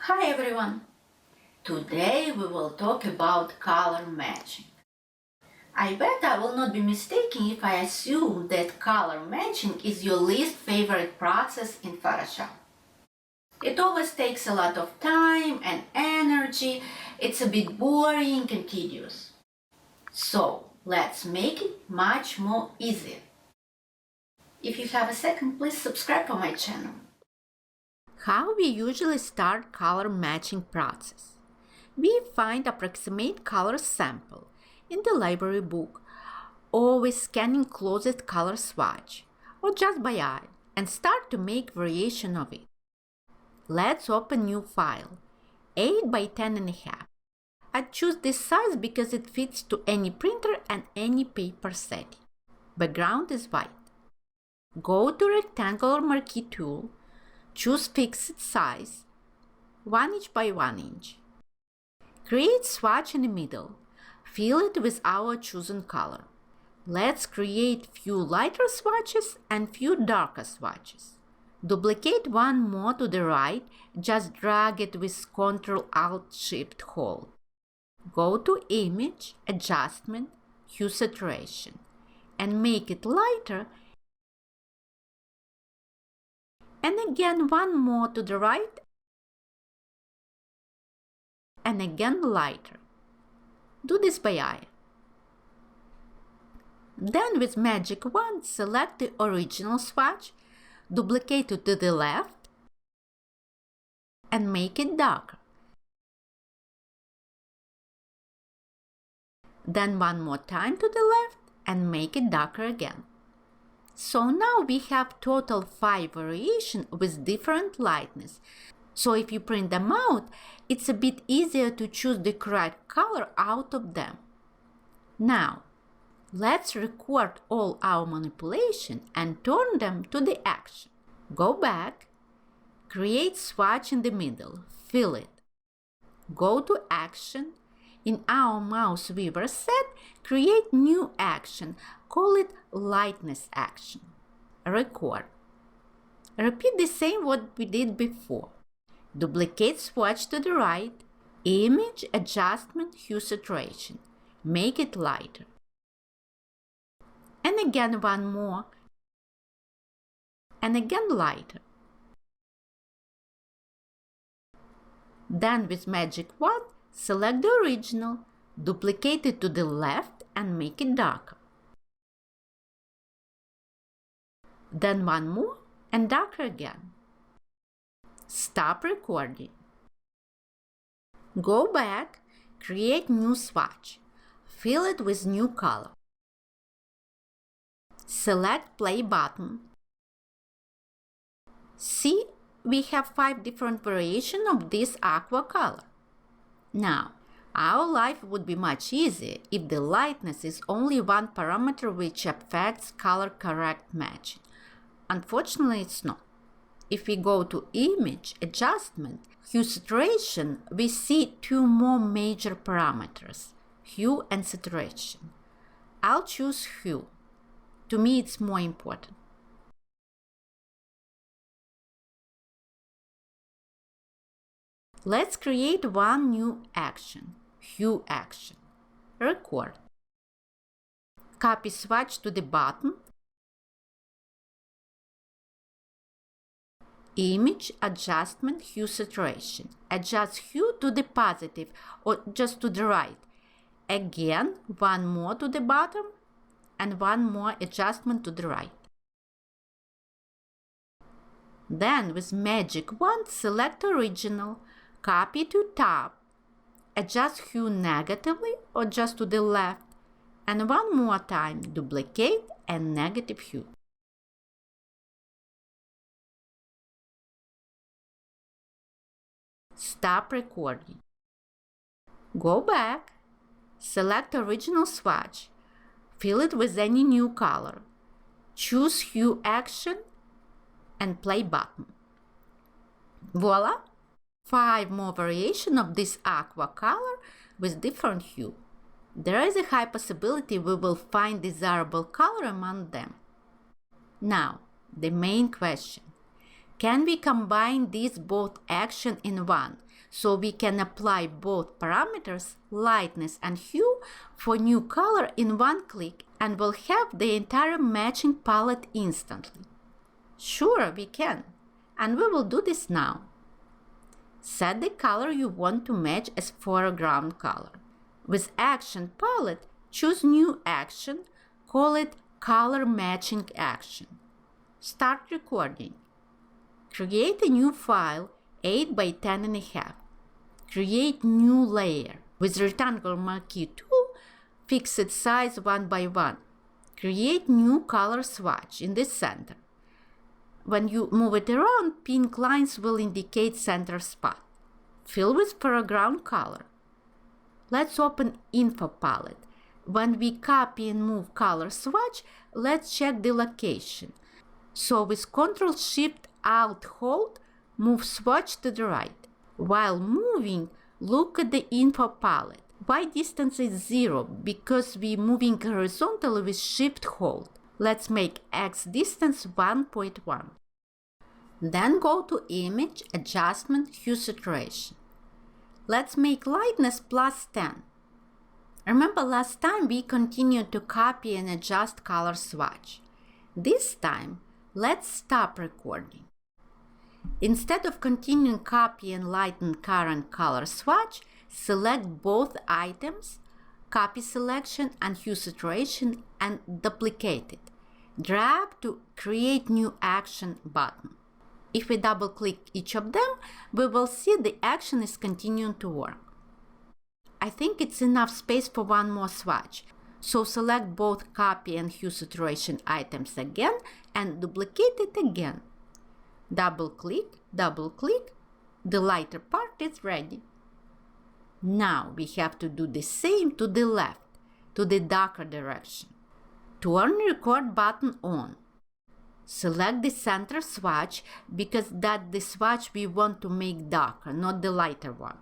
Hi everyone! Today we will talk about color matching. I bet I will not be mistaken if I assume that color matching is your least favorite process in Photoshop. It always takes a lot of time and energy, it's a bit boring and tedious. So let's make it much more easier. If you have a second, please subscribe to my channel. How we usually start color matching process? We find approximate color sample in the library book or with scanning closest color swatch or just by eye and start to make variation of it. Let's open new file 8 by 10.5. I choose this size because it fits to any printer and any paper setting. Background is white. Go to rectangular marquee tool, choose fixed size 1 inch by 1 inch. Create swatch in the middle. Fill it with our chosen color. Let's create few lighter swatches and few darker swatches. Duplicate one more to the right, just drag it with Ctrl-Alt-Shift-Hold. Go to Image, Adjustment, Hue Saturation, and make it lighter. And again one more to the right, and again lighter. Do this by eye. Then with Magic Wand, select the original swatch, duplicate it to the left, and make it darker. Then one more time to the left, and make it darker again. So now we have total 5 variations with different lightness. So if you print them out, it's a bit easier to choose the correct color out of them. Now, let's record all our manipulation and turn them to the action. Go back, create swatch in the middle, fill it. Go to action. In our mouse weaver set, create new action, call it lightness action. Record. Repeat the same what we did before. Duplicate swatch to the right, Image, Adjustment, Hue Saturation. Make it lighter. And again one more. And again lighter. Then with Magic Wand, select the original, duplicate it to the left and make it darker. Then one more and darker again. Stop recording. Go back, create new swatch. Fill it with new color. Select play button. See, we have 5 different variations of this aqua color. Now, our life would be much easier if the lightness is only one parameter which affects color correct matching. Unfortunately, it's not. If we go to Image, Adjustment, Hue Saturation, we see 2 more major parameters, Hue and Saturation. I'll choose Hue. To me, it's more important. Let's create one new action, Hue action. Record. Copy swatch to the bottom. Image, Adjustment, Hue Saturation. Adjust hue to the positive or just to the right. Again, one more to the bottom and one more adjustment to the right. Then with Magic Wand, select Original, copy to top, adjust hue negatively or just to the left, and one more time duplicate and negative hue. Stop recording. Go back, select original swatch, fill it with any new color, choose Hue action and play button. Voila! 5 more variations of this aqua color with different hue. There is a high possibility we will find desirable color among them. Now, the main question. Can we combine these both actions in one so we can apply both parameters, lightness and hue, for new color in one click and we'll have the entire matching palette instantly. Sure, we can, and we will do this now. Set the color you want to match as foreground color. With Action palette, choose New Action, call it Color Matching Action. Start recording. Create a new file 8 by 10.5. Create new layer. With Rectangular Marquee tool, fix its size 1 by 1. Create new color swatch in the center. When you move it around, pink lines will indicate center spot. Fill with foreground color. Let's open Info palette. When we copy and move color swatch, let's check the location. So with Ctrl-Shift-Alt-Hold, move swatch to the right. While moving, look at the Info palette. Y distance is 0 because we're moving horizontally with Shift-Hold. Let's make X distance 1.1. Then go to Image, Adjustment, Hue Saturation. Let's make lightness +10. Remember last time we continued to copy and adjust color swatch. This time, let's stop recording. Instead of continuing copy and lighten current color swatch, select both items, Copy Selection and Hue Saturation, and duplicate it. Drag to Create New Action button. If we double-click each of them, we will see the action is continuing to work. I think it's enough space for one more swatch, so select both Copy and Hue Saturation items again and duplicate it again. Double-click, the lighter part is ready. Now we have to do the same to the left, to the darker direction. Turn Record button on. Select the center swatch because that's the swatch we want to make darker, not the lighter one.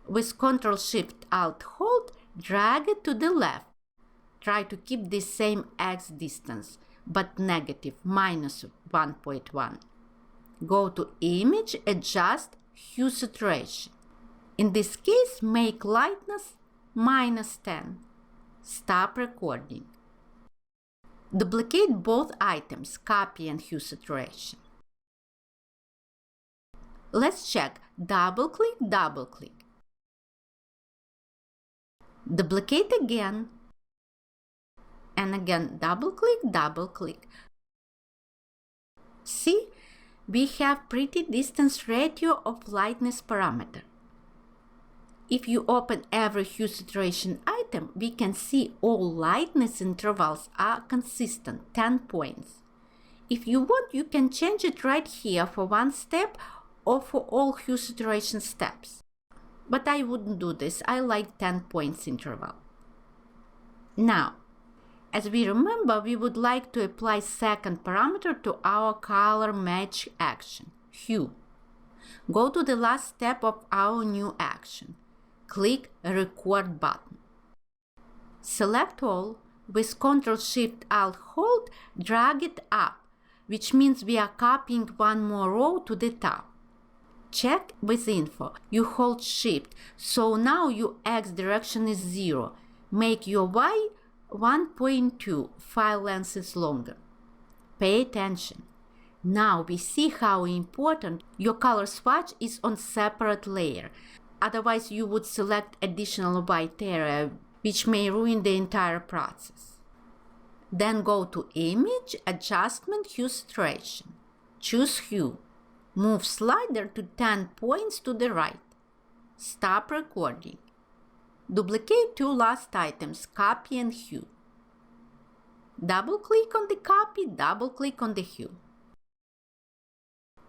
With Ctrl-Shift-Alt-Hold, drag it to the left. Try to keep the same X distance, but negative, -1.1. Go to Image, Adjust, Hue Saturation. In this case, make lightness -10. Stop recording. Duplicate both items, Copy and Hue Saturation. Let's check. Double-click. Duplicate again. And again, double-click. See, we have pretty distance ratio of lightness parameter. If you open every hue saturation item, we can see all lightness intervals are consistent, 10 points. If you want, you can change it right here for one step or for all hue saturation steps. But I wouldn't do this, I like 10 points interval. Now, as we remember, we would like to apply second parameter to our color match action, hue. Go to the last step of our new action. Click Record button. Select all. With Ctrl-Shift-Alt-Hold, drag it up, which means we are copying one more row to the top. Check with Info. You hold Shift, so now your X direction is 0. Make your Y 1.2, file length is longer. Pay attention. Now we see how important your color swatch is on separate layer. Otherwise, you would select additional white area, which may ruin the entire process. Then go to Image, Adjustment, Hue Saturation. Choose Hue. Move slider to 10 points to the right. Stop recording. Duplicate two last items, Copy and Hue. Double-click on the copy, double-click on the hue.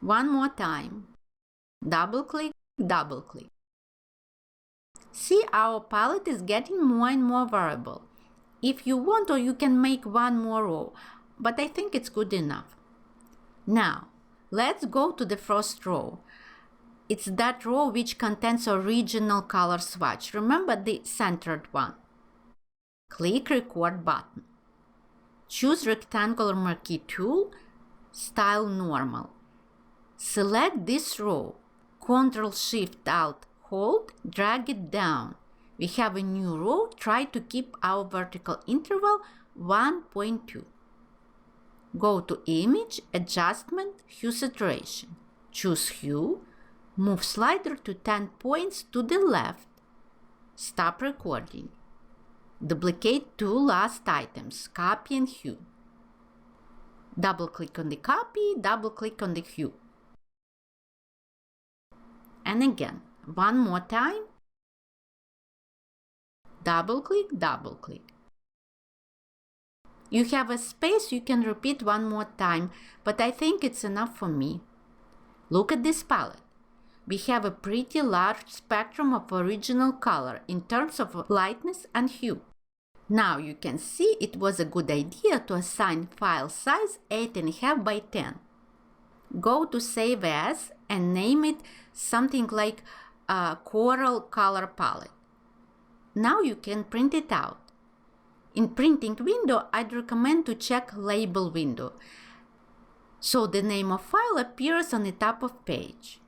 One more time. Double-click. See, our palette is getting more and more variable. If you want, or you can make one more row, but I think it's good enough. Now, let's go to the first row. It's that row which contains original color swatch. Remember the centered one. Click Record button. Choose Rectangular Marquee tool, Style Normal. Select this row. Ctrl-Shift-Alt hold, drag it down. We have a new row. Try to keep our vertical interval 1.2. Go to Image, Adjustment, Hue Saturation. Choose Hue. Move slider to 10 points to the left. Stop recording. Duplicate two last items, Copy and Hue. Double-click on the copy, double-click on the hue. And again, one more time. Double-click, double-click. You have a space, you can repeat one more time, but I think it's enough for me. Look at this palette. We have a pretty large spectrum of original color in terms of lightness and hue. Now you can see it was a good idea to assign file size 8.5 by 10. Go to Save As and name it something like Coral Color Palette. Now you can print it out. In printing window, I'd recommend to check Label window, so the name of file appears on the top of page.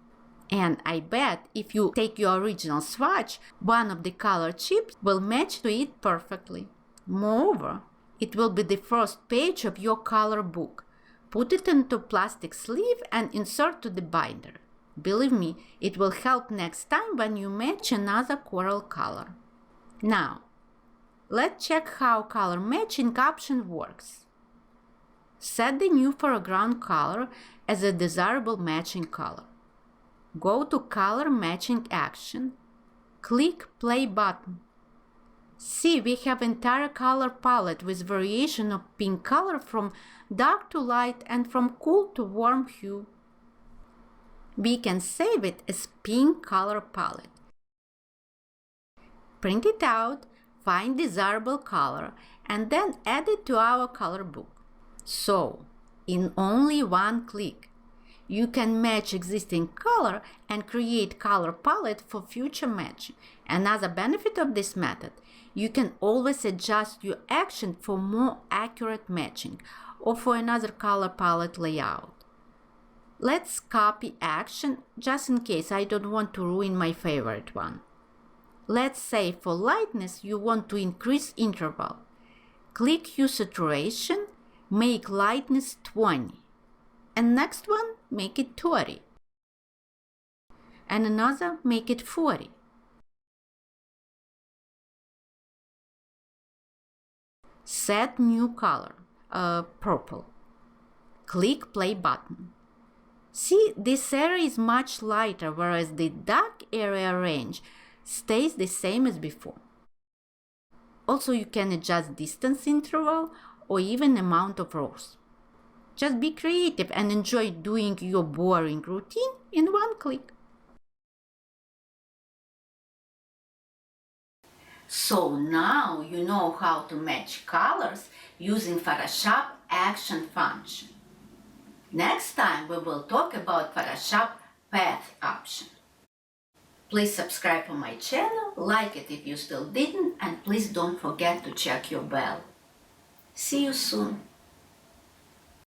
And I bet if you take your original swatch, one of the color chips will match to it perfectly. Moreover, it will be the first page of your color book. Put it into plastic sleeve and insert to the binder. Believe me, it will help next time when you match another coral color. Now, let's check how color matching option works. Set the new foreground color as a desirable matching color. Go to Color Matching action. Click Play button. See, we have entire color palette with variation of pink color from dark to light and from cool to warm hue. We can save it as pink color palette. Print it out, find desirable color, and then add it to our color book. So, in only one click, you can match existing color and create color palette for future matching. Another benefit of this method, you can always adjust your action for more accurate matching or for another color palette layout. Let's copy action just in case I don't want to ruin my favorite one. Let's say for lightness you want to increase interval. Click Hue Saturation, make lightness 20. And next one, make it 30. And another, make it 40. Set new color, purple. Click Play button. See, this area is much lighter, whereas the dark area range stays the same as before. Also, you can adjust distance interval or even amount of rows. Just be creative and enjoy doing your boring routine in one click. So now you know how to match colors using Photoshop action function. Next time we will talk about Photoshop path option. Please subscribe to my channel, like it if you still didn't, and please don't forget to check your bell. See you soon.